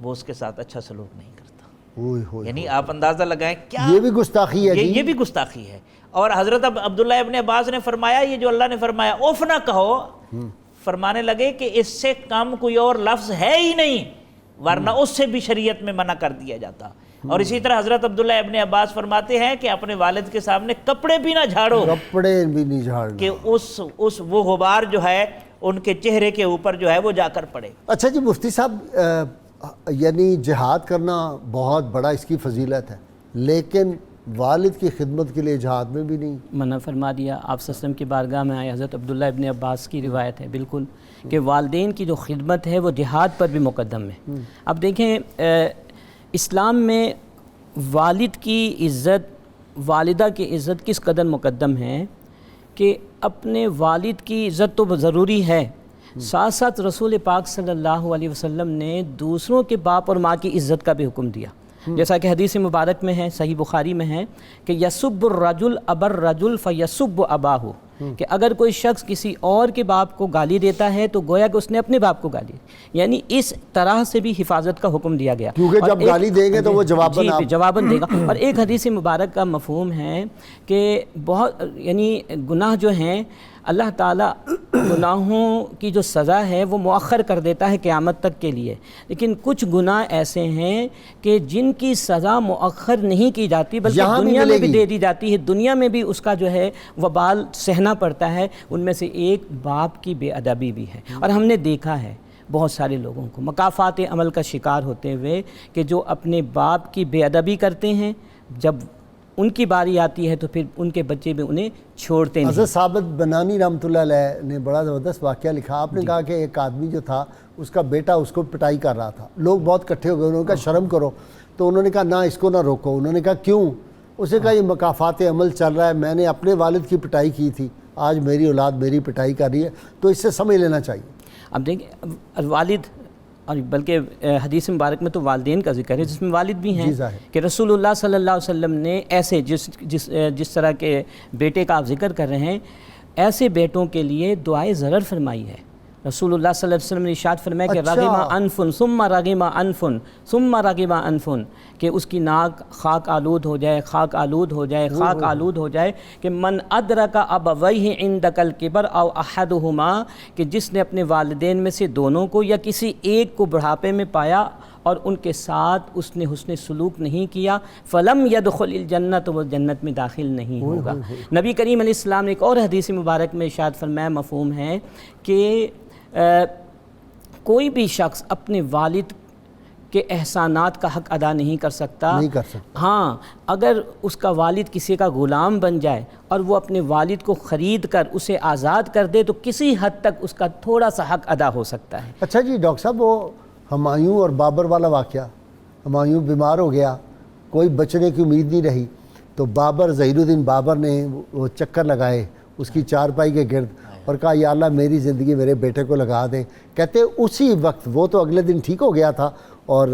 وہ اس کے ساتھ اچھا سلوک نہیں کرتا. یعنی آپ اندازہ لگائیں کیا یہ بھی گستاخی ہے. یہ بھی گستاخی ہے. اور حضرت عبداللہ ابن عباس نے فرمایا، یہ جو اللہ نے فرمایا اوف نہ کہو، فرمانے لگے کہ اس سے کم کوئی اور لفظ ہے ہی نہیں، ورنہ اس سے بھی شریعت میں منع کر دیا جاتا. اور اسی طرح حضرت عبداللہ ابن عباس فرماتے ہیں کہ اپنے والد کے سامنے کپڑے بھی نہ جھاڑو، کہ وہ غبار جو ہے ان کے چہرے کے اوپر جو ہے وہ جا کر پڑے. اچھا جی مفتی صاحب، یعنی جہاد کرنا بہت بڑا اس کی فضیلت ہے، لیکن والد کی خدمت کے لیے جہاد میں بھی نہیں منع فرما دیا. آپ صلی اللہ علیہ وسلم کی بارگاہ میں آئے، حضرت عبداللہ ابن عباس کی روایت ہے بالکل کہ والدین کی جو خدمت ہے وہ جہاد پر بھی مقدم ہے. اب دیکھیں اسلام میں والد کی عزت، والدہ کی عزت کس قدر مقدم ہے کہ اپنے والد کی عزت تو ضروری ہے، ساتھ ساتھ رسول پاک صلی اللہ علیہ وسلم نے دوسروں کے باپ اور ماں کی عزت کا بھی حکم دیا. جیسا کہ حدیث مبارک میں ہے، صحیح بخاری میں ہے کہ یسب الرجل ابا الرجل فیسب اباہ، کہ اگر کوئی شخص کسی اور کے باپ کو گالی دیتا ہے تو گویا کہ اس نے اپنے باپ کو گالی، یعنی اس طرح سے بھی حفاظت کا حکم دیا گیا. کیونکہ جب گالی دیں گے تو وہ جواباً دے گا. اور ایک حدیث مبارک کا مفہوم ہے کہ بہت یعنی گناہ جو ہیں اللہ تعالیٰ گناہوں کی جو سزا ہے وہ مؤخر کر دیتا ہے قیامت تک کے لیے، لیکن کچھ گناہ ایسے ہیں کہ جن کی سزا مؤخر نہیں کی جاتی بلکہ دنیا میں بھی دے دی جاتی ہے، دنیا میں بھی اس کا جو ہے وبال سہنا پڑتا ہے. ان میں سے ایک باپ کی بے ادبی بھی ہے. اور ہم نے دیکھا ہے بہت سارے لوگوں کو مکافات عمل کا شکار ہوتے ہوئے کہ جو اپنے باپ کی بے ادبی کرتے ہیں، جب ان کی باری آتی ہے تو پھر ان کے بچے بھی انہیں چھوڑتے نہیں. حضرت ثابت بنانی رحمۃ اللہ علیہ نے بڑا زبردست واقعہ لکھا. آپ نے کہا کہ ایک آدمی جو تھا اس کا بیٹا اس کو پٹائی کر رہا تھا، لوگ بہت اکٹھے ہو گئے، انہوں نے کہا شرم کرو، تو انہوں نے کہا نہ اس کو نہ روکو. انہوں نے کہا کیوں؟ اسے کہا یہ مکافات عمل چل رہا ہے، میں نے اپنے والد کی پٹائی کی تھی، آج میری اولاد میری پٹائی کر رہی ہے، تو اس سے سمجھ لینا چاہیے. اب دیکھیں والد اور بلکہ حدیث مبارک میں تو والدین کا ذکر ہے جس میں والد بھی ہیں کہ رسول اللہ صلی اللہ علیہ وسلم نے ایسے جس طرح کے بیٹے کا آپ ذکر کر رہے ہیں ایسے بیٹوں کے لیے دعائے ضرر فرمائی ہے۔ رسول اللہ صلی اللہ علیہ وسلم نے ارشاد فرمایا کہ رغم انفن ثم رغم انفن ثم رغم انفن، کہ اس کی ناک خاک آلود ہو جائے، خاک آلود ہو جائے، خاک آلود ہو جائے، کہ من ادرک ابویہ عندک الکبر او احدہما، کہ جس نے اپنے والدین میں سے دونوں کو یا کسی ایک کو بڑھاپے میں پایا اور ان کے ساتھ اس نے حسن سلوک نہیں کیا، فلم یدخل الجنت، وہ جنت میں داخل نہیں ہوگا۔ نبی کریم علیہ السلام نے ایک اور حدیث مبارک میں ارشاد فرمایا، مفہوم ہے کہ کوئی بھی شخص اپنے والد کے احسانات کا حق ادا نہیں کر سکتا۔ ہاں، اگر اس کا والد کسی کا غلام بن جائے اور وہ اپنے والد کو خرید کر اسے آزاد کر دے تو کسی حد تک اس کا تھوڑا سا حق ادا ہو سکتا ہے۔ اچھا جی ڈاکٹر صاحب، وہ ہمایوں اور بابر والا واقعہ، ہمایوں بیمار ہو گیا، کوئی بچنے کی امید نہیں رہی، تو بابر، ظہیر الدین بابر نے وہ چکر لگائے اس کی چارپائی کے گرد اور کہا یا اللہ میری زندگی میرے بیٹے کو لگا دیں۔ کہتے اسی وقت وہ تو اگلے دن ٹھیک ہو گیا تھا اور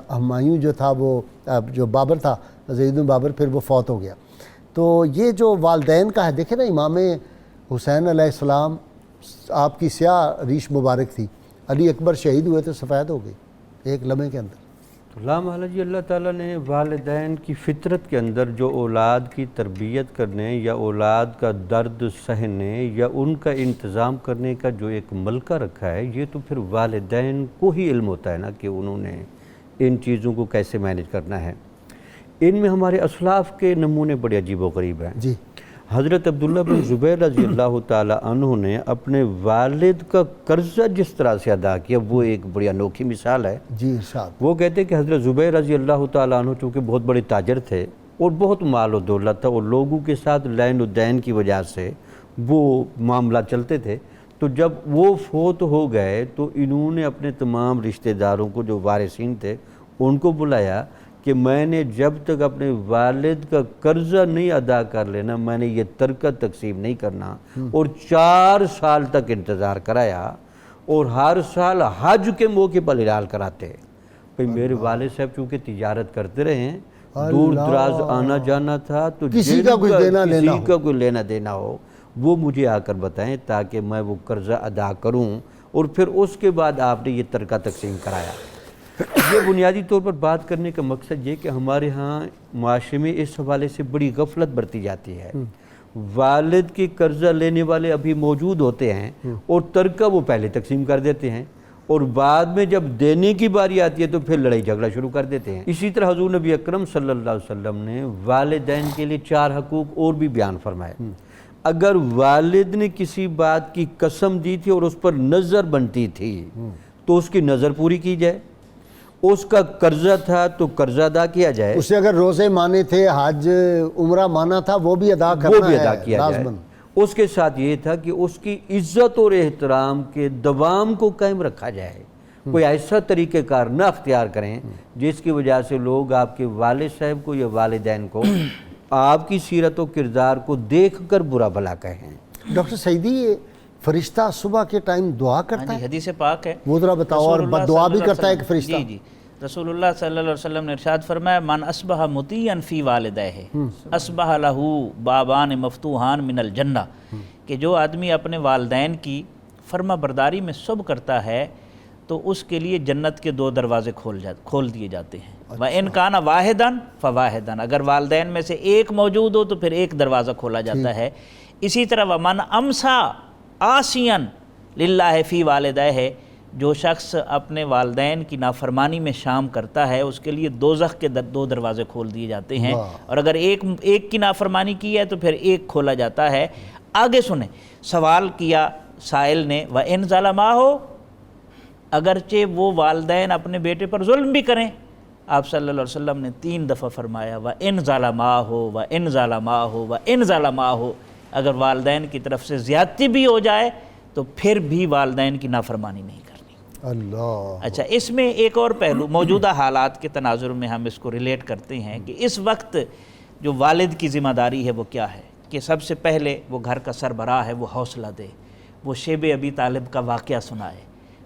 ہمایوں جو تھا، وہ جو بابر تھا، ظہیر الدین بابر، پھر وہ فوت ہو گیا۔ تو یہ جو والدین کا ہے، دیکھیں نا، امام حسین علیہ السلام آپ کی سیاہ ریش مبارک تھی، علی اکبر شہید ہوئے تو سفید ہو گئی ایک لمحے کے اندر۔ تو لامحالہ جی اللہ تعالیٰ نے والدین کی فطرت کے اندر جو اولاد کی تربیت کرنے یا اولاد کا درد سہنے یا ان کا انتظام کرنے کا جو ایک ملکہ رکھا ہے، یہ تو پھر والدین کو ہی علم ہوتا ہے نا کہ انہوں نے ان چیزوں کو کیسے مینیج کرنا ہے۔ ان میں ہمارے اسلاف کے نمونے بڑے عجیب و غریب ہیں جی۔ حضرت عبداللہ بن زبیر رضی اللہ تعالیٰ عنہ نے اپنے والد کا قرضہ جس طرح سے ادا کیا، وہ ایک بڑی انوکھی مثال ہے جی ارشاد۔ وہ کہتے ہیں کہ حضرت زبیر رضی اللہ تعالیٰ عنہ چونکہ بہت بڑے تاجر تھے اور بہت مال و دولت تھا اور لوگوں کے ساتھ لین و دین کی وجہ سے وہ معاملات چلتے تھے، تو جب وہ فوت ہو گئے تو انہوں نے اپنے تمام رشتہ داروں کو جو وارثین تھے ان کو بلایا کہ میں نے جب تک اپنے والد کا قرضہ نہیں ادا کر لینا میں نے یہ ترکہ تقسیم نہیں کرنا، اور 4 سال تک انتظار کرایا اور ہر سال حج کے موقع پر ہلال کراتے۔ بھئی میرے والد صاحب چونکہ تجارت کرتے رہے ہیں، دور دراز آنا جانا تھا، تو کسی کا کوئی لینا دینا ہو وہ مجھے آ کر بتائیں تاکہ میں وہ قرضہ ادا کروں، اور پھر اس کے بعد آپ نے یہ ترکہ تقسیم کرایا۔ یہ بنیادی طور پر بات کرنے کا مقصد یہ کہ ہمارے ہاں معاشرے میں اس حوالے سے بڑی غفلت برتی جاتی ہے۔ والد کی قرضہ لینے والے ابھی موجود ہوتے ہیں اور ترکہ وہ پہلے تقسیم کر دیتے ہیں، اور بعد میں جب دینے کی باری آتی ہے تو پھر لڑائی جھگڑا شروع کر دیتے ہیں۔ اسی طرح حضور نبی اکرم صلی اللہ علیہ وسلم نے والدین کے لیے 4 حقوق اور بھی بیان فرمائے۔ اگر والد نے کسی بات کی قسم دی تھی اور اس پر نظر بنتی تھی تو اس کی نظر پوری کی جائے، اس کا قرضہ تھا تو قرضہ ادا کیا جائے، اسے اگر روزے مانے تھے، حج عمرہ مانا تھا، وہ بھی ادا کرنا ہے، کیا جائے۔ اس کے ساتھ یہ تھا کہ اس کی عزت اور احترام کے دوام کو قائم رکھا جائے، کوئی ایسا طریقہ کار نہ اختیار کریں جس کی وجہ سے لوگ آپ کے والد صاحب کو یا والدین کو آپ کی سیرت و کردار کو دیکھ کر برا بھلا کہیں۔ ڈاکٹر سعیدی، فرشتہ صبح کے ٹائم دعا کرتا ہے؟ حدیث پاک ہے، وہ ذرا بتاؤ، اور بد دعا بھی کرتا ہے کہ فرشتہ؟ جی رسول اللہ صلی اللہ علیہ وسلم نے ارشاد فرمایا، من اصبح مطیعا فی والدہ اصبح لہ بابان مفتوحان من الجنہ، کہ جو آدمی اپنے والدین کی فرما برداری میں صبح کرتا ہے تو اس کے لیے جنت کے 2 دروازے کھول دیے جاتے ہیں۔ وَإِنْ كَانَ وَاحِدًا فَوَاحِدًا، اگر والدین میں سے ایک موجود ہو تو پھر ایک دروازہ کھولا جاتا ہے۔ اسی طرح وَمَنْ أَمْسَى عَاصِيًا لِلَّهِ فِي وَالِدَيْهِ، جو شخص اپنے والدین کی نافرمانی میں شام کرتا ہے اس کے لیے دوزخ کے 2 دروازے کھول دیے جاتے ہیں، اور اگر ایک کی نافرمانی کی ہے تو پھر ایک کھولا جاتا ہے۔ آگے سنیں، سوال کیا سائل نے، وَإِنْ ظَلَمَاهُ، اگرچہ وہ والدین اپنے بیٹے پر ظلم بھی کریں، آپ صلی اللہ علیہ وسلم نے 3 دفعہ فرمایا وَإِنْ ظَلَمَاهُ وَإِنْ ظَلَمَاهُ وَإِنْ ظَلَمَاهُ، اگر والدین کی طرف سے زیادتی بھی ہو جائے تو پھر بھی والدین کی نافرمانی نہیں کرنی۔ اللہ، اچھا، اس میں ایک اور پہلو موجودہ حالات کے تناظر میں ہم اس کو ریلیٹ کرتے ہیں کہ اس وقت جو والد کی ذمہ داری ہے وہ کیا ہے، کہ سب سے پہلے وہ گھر کا سربراہ ہے، وہ حوصلہ دے، وہ شیب ابی طالب کا واقعہ سنائے،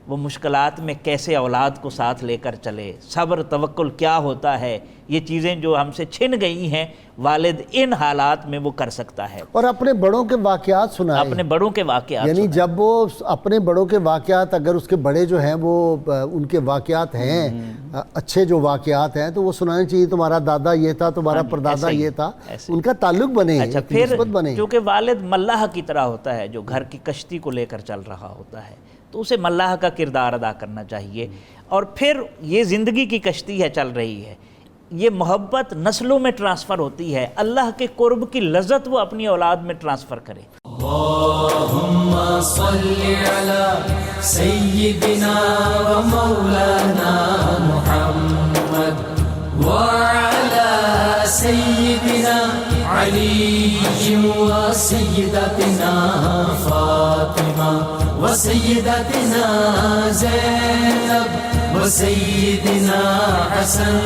وہ مشکلات میں کیسے اولاد کو ساتھ لے کر چلے، صبر توکل کیا ہوتا ہے، یہ چیزیں جو ہم سے چھن گئی ہیں والد ان حالات میں وہ کر سکتا ہے۔ اور اپنے بڑوں کے واقعات سنائے، اپنے بڑوں کے واقعات یعنی جب وہ اپنے بڑوں کے واقعات، اگر اس کے بڑے جو ہیں وہ ان کے واقعات ہیں اچھے جو واقعات ہیں تو وہ سنانے چاہیے، تمہارا دادا یہ تھا، تمہارا پردادا یہ تھا، ان کا تعلق بنے، اچھا پھر چونکہ والد ملاح کی طرح ہوتا ہے جو گھر کی کشتی کو لے کر چل رہا ہوتا ہے، تو اسے ملاح کا کردار ادا کرنا چاہیے۔ اور پھر یہ زندگی کی کشتی ہے، چل رہی ہے، یہ محبت نسلوں میں ٹرانسفر ہوتی ہے، اللہ کے قرب کی لذت وہ اپنی اولاد میں ٹرانسفر کرے۔ اللہم صلی علی سیدنا و مولانا محمد وعلی سیدنا علی و سیدتنا فاطمہ و سیدتنا زینب و سیدنا حسن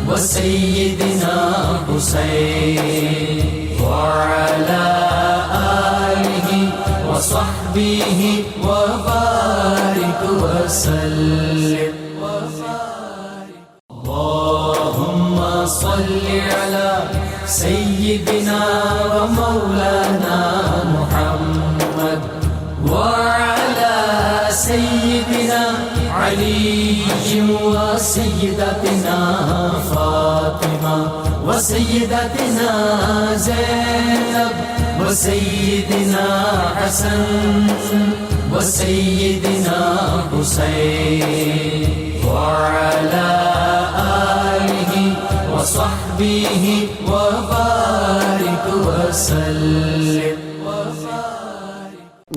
و سیدنا حسین وعلی آلہ وصحبہ وبارک وسلم۔ اللہم صلی علی سیدنا و مولانا محمد وعلی سیدنا علی و سیدتنا فاطمہ و سیدتنا زینب و سیدنا حسن و سیدنا حسین وعلی آلہ وصحبہ وبارک وسلم۔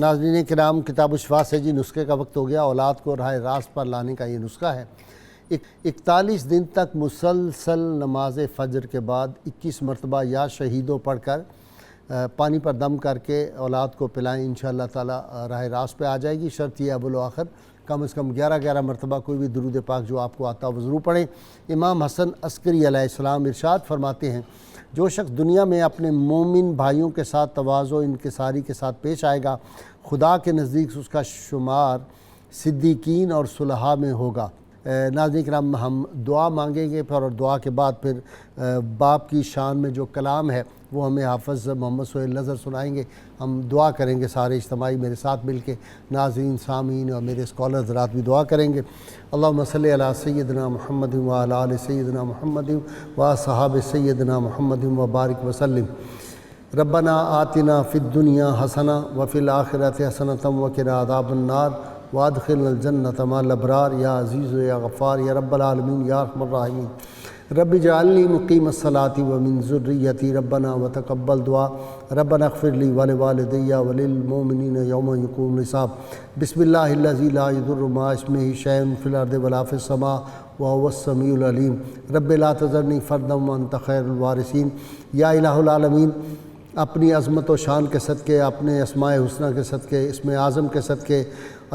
ناظرین کرام، کتاب الشفا سے جی نسخے کا وقت ہو گیا۔ اولاد کو راہ راست پر لانے کا یہ نسخہ ہے۔ 41 دن تک مسلسل نماز فجر کے بعد 21 مرتبہ یا شہیدوں پڑھ کر پانی پر دم کر کے اولاد کو پلائیں، انشاءاللہ تعالی راہ راست پہ آ جائے گی۔ شرط یہ اول و آخر کم از کم 11 مرتبہ کوئی بھی درود پاک جو آپ کو آتا وہ ضرور پڑھیں۔ امام حسن عسکری علیہ السلام ارشاد فرماتے ہیں، جو شخص دنیا میں اپنے مومن بھائیوں کے ساتھ تواضع و انکساری کے ساتھ پیش آئے گا، خدا کے نزدیک اس کا شمار صدیقین اور صلحاء میں ہوگا۔ ناظرین کرام، ہم دعا مانگیں گے پھر، اور دعا کے بعد پھر باپ کی شان میں جو کلام ہے وہ ہمیں حافظ محمد سہیل نظر سنائیں گے۔ ہم دعا کریں گے سارے اجتماعی میرے ساتھ مل کے، ناظرین، سامعین اور میرے اسکالر حضرات بھی دعا کریں گے۔ اللہم صلی علی سیدنا محمد وعلی آل سیدنا محمد واصحاب سیدنا محمد وبارک وسلم۔ ربنا آتنا فی الدنیا حسنہ وفی الآخرۃ حسنۃ وقنا عذاب النار وادخلنا الجنۃ مع الابرار یا عزیز یا غفار یا رب العالمین یا ارحم الراحمین۔ رب اجعلنی مقیم الصلاۃ ومن ذریتی ربنا وتقبل دعا ربنا اغفر لی ولوالدی وللمؤمنین یوم یقوم الحساب۔ بسم اللہ الذی لا یضر مع اسمہ شیء فی الارض ولا فی السماء وهو السمیع العلیم۔ رب لا تذرنی فردا وانت خیر الوارثین۔ یا الہ العالمین، اپنی عظمت و شان کے صدقے، اپنے اسماء حسنہ کے صدقے، اسم اعظم کے صدقے،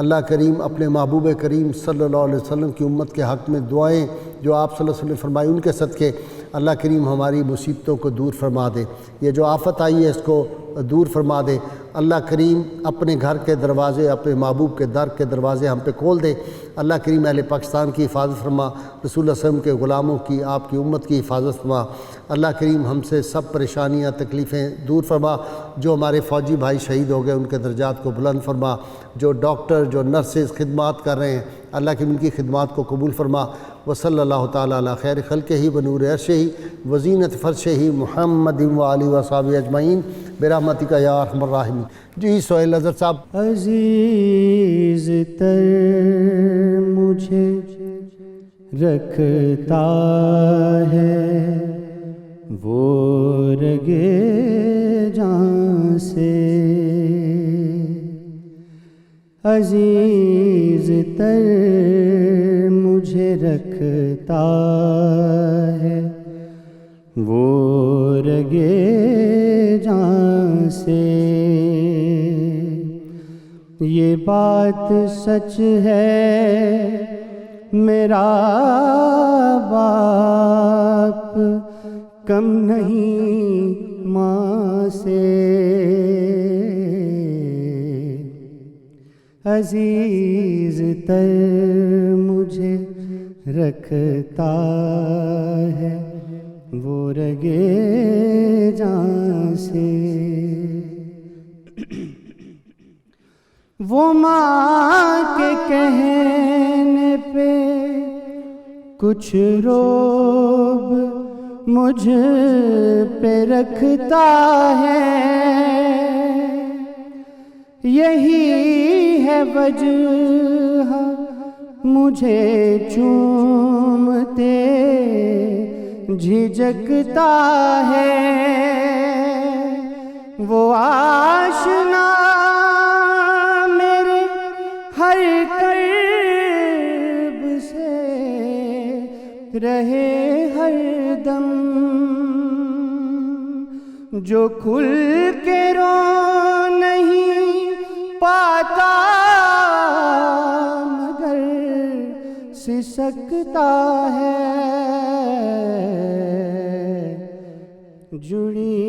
اللہ کریم اپنے محبوب کریم صلی اللہ علیہ وسلم کی امت کے حق میں دعائیں جو آپ صلی اللہ علیہ وسلم فرمائی ان کے صدقے اللہ کریم ہماری مصیبتوں کو دور فرما دے۔ یہ جو آفت آئی ہے اس کو دور فرما دے۔ اللہ کریم اپنے گھر کے دروازے، اپنے محبوب کے در کے دروازے ہم پہ کھول دے۔ اللہ کریم اہل پاکستان کی حفاظت فرما، رسول اللہ صلی اللہ علیہ وسلم کے غلاموں کی، آپ کی امت کی حفاظت فرما۔ اللہ کریم ہم سے سب پریشانیاں تکلیفیں دور فرما۔ جو ہمارے فوجی بھائی شہید ہو گئے ان کے درجات کو بلند فرما۔ جو ڈاکٹر، جو نرسز خدمات کر رہے ہیں اللہ کی ان کی خدمات کو قبول فرما۔ وصلی اللہ تعالیٰ علی خیر خلقہ ونور عرشہ وزینت فرشہ محمد وآلہ وصحبہ اجمعین برحمتک یا ارحم الراحمین۔ جی سہیل نظر صاحب۔ عزیز تر مجھے رکھتا ہے وہ رگے جان سے، عزیز تر مجھے رکھتا ہے وہ رگے جان سے۔ یہ بات سچ ہے میرا باپ کم نہیں ماں سے، عزیز تر مجھے رکھتا ہے وہ رگے جان سے. وہ ماں کے کہنے پہ کچھ روب مجھ پہ رکھتا ہے، یہی ہے وجہ مجھے چومتے جھجکتا ہے. وہ آشنا میرے ہر کرب سے رہے ہر دم، جو کھل کے رو نہیں پاتا مگر سسکتا ہے. جڑی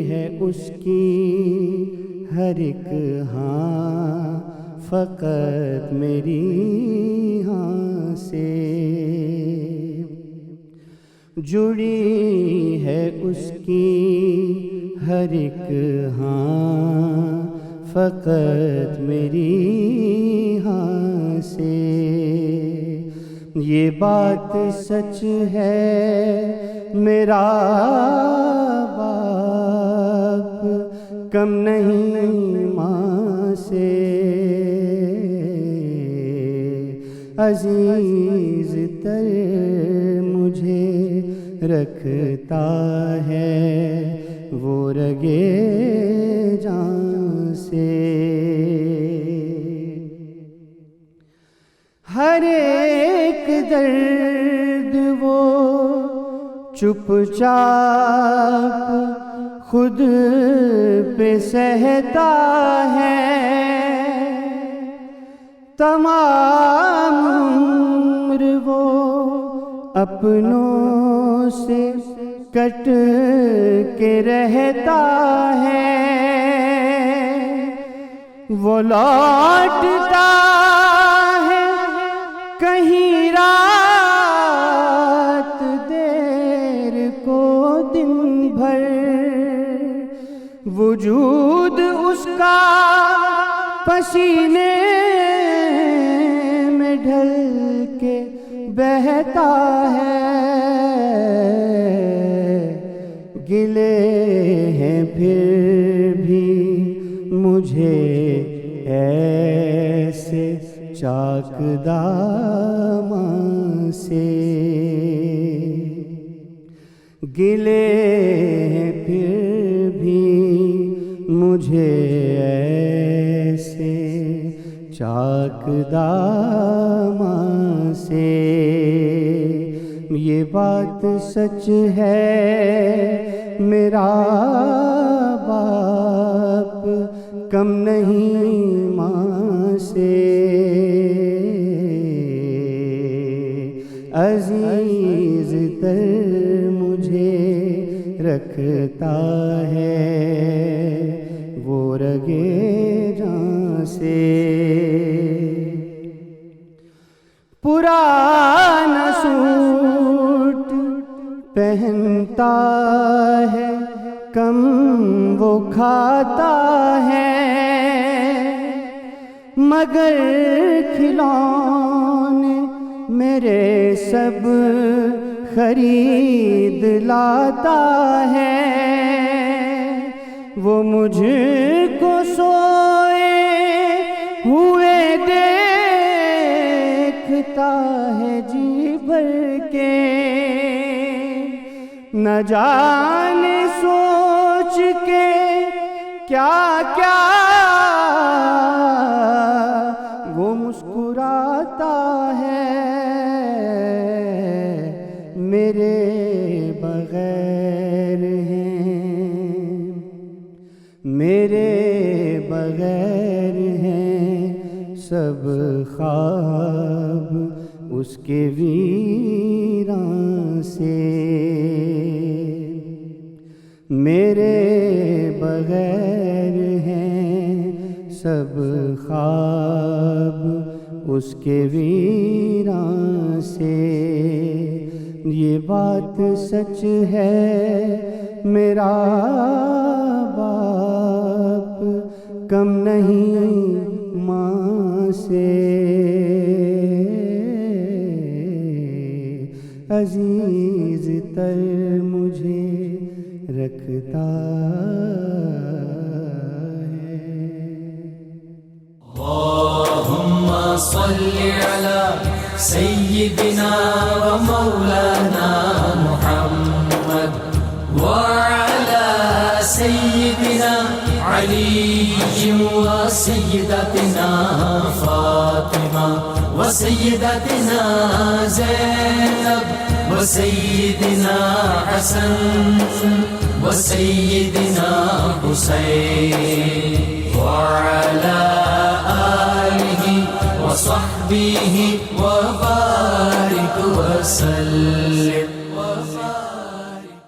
ہے اس کی ہر ایک ہاں فقط میری ہاں سے، جڑی ہے اس کی ہر ایک ہاں فقط میری ہاں سے. یہ بات سچ ہے میرا باپ کم نہیں ماں سے، عزیز تر مجھے رکھتا ہے وہ رگے جان سے. ہر ایک درد وہ چپ چاپ خود پہ سہتا ہے، تمام عمر وہ اپنوں سے کٹ کے رہتا ہے. وہ لوٹتا ہے کہیں رات دیر کو دن بھر، وجود اس کا پسینے میں ڈھل کے بہتا ہے. گلے ہیں پھر بھی مجھے ایسے چاک داماں سے، گلے ہیں پھر بھی مجھے ایسے چاک داماں سے. یہ بات سچ ہے میرا باپ کم نہیں ماں سے، عزیز تر مجھے رکھتا ہے وہ رگے جان سے. پرانا سوٹ پہنتا ہے کم وہ کھاتا ہے، مگر کھلونے میرے سب خرید لاتا ہے. وہ مجھ کو سوئے ہوئے دیکھتا ہے جی بھر کے، نہ جانے سوچ کے کیا کیا وہ مسکراتا ہے. میرے بغیر ہیں، میرے بغیر ہیں سب خواب اس کے ویراں سے. میرے بغیر ہیں سب خواب اس کے ویراں سے، یہ بات سچ ہے میرا باپ کم نہیں ماں سے، عزیز تر مجھے رکھتا اللهم صل على سيدنا ومولانا محمد وعلى سيدنا علي وسيدتنا فاطمة وسيدتنا زينب وسيدنا حسن وسيدنا حسين وعلى آله وصحبه وبارك وسلم.